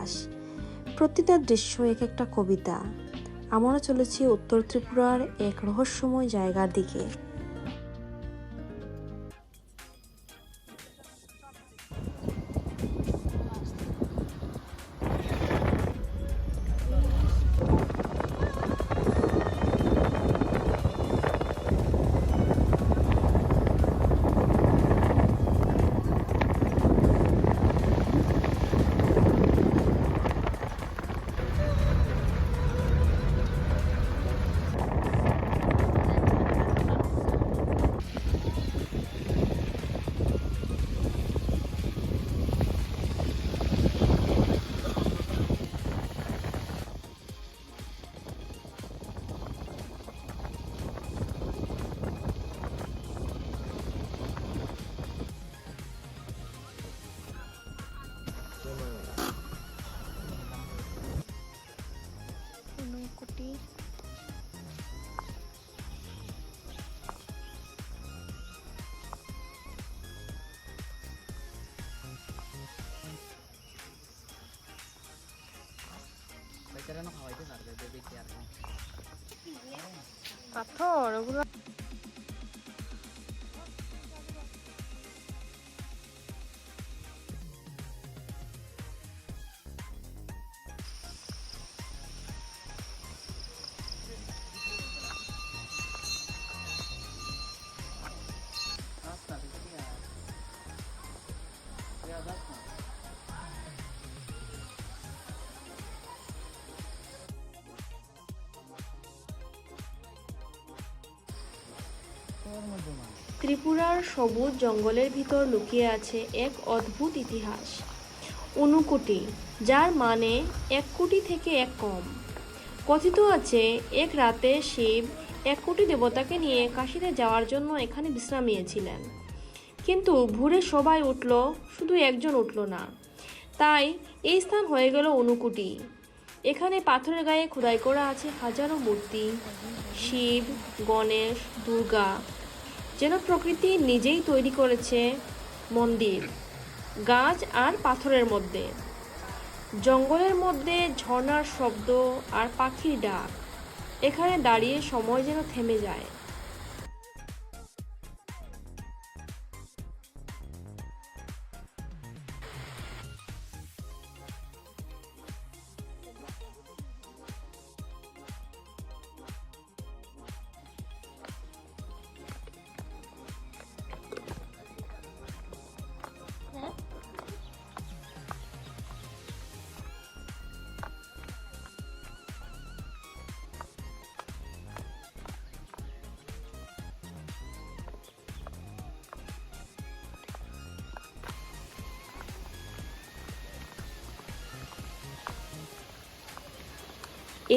ইতিহাস, প্রতিটা দৃশ্য এক একটা কবিতা। আমরা চলেছি উত্তর ত্রিপুরার এক রহস্যময় জায়গার দিকে। Unakoti পাথর ওগুলো ত্রিপুরার সবুজ জঙ্গলের ভিতর লুকিয়ে আছে এক অদ্ভুত ইতিহাস। উনকোটি, যার মানে 1 কোটি থেকে 1 কম। কথিত আছে এক রাতে শিব 1 কোটি দেবতাকে নিয়ে কাশীতে যাওয়ার জন্য এখানে বিশ্রাম নিয়েছিলেন। কিন্তু ভোরে সবাই উঠল, শুধু একজন উঠল না। তাই এই স্থান হয়ে গেল উনকোটি। এখানে পাথরের গায়ে খোদাই করা আছে হাজারো মূর্তি, শিব, গণেশ, দুর্গা, যেন প্রকৃতি নিজেই তৈরি করেছে মন্দির গাছ আর পাথরের মধ্যে। জঙ্গলের মধ্যে ঝর্ণার শব্দ আর পাখির ডাক, এখানে দাঁড়িয়ে সময় যেন থেমে যায়।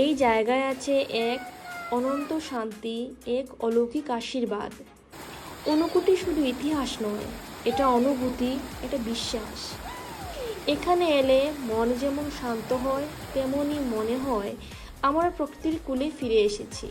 এই জায়গায় আছে এক অনন্ত শান্তি, এক অলৌকিক আশীর্বাদ। উনকোটি শুধু ইতিহাস নয়, এটা অনুভূতি, এটা বিশ্বাস। এখানে এলে মন যেমন শান্ত হয়, তেমনই মনে হয় আমরা প্রকৃতির কোলে ফিরে এসেছি।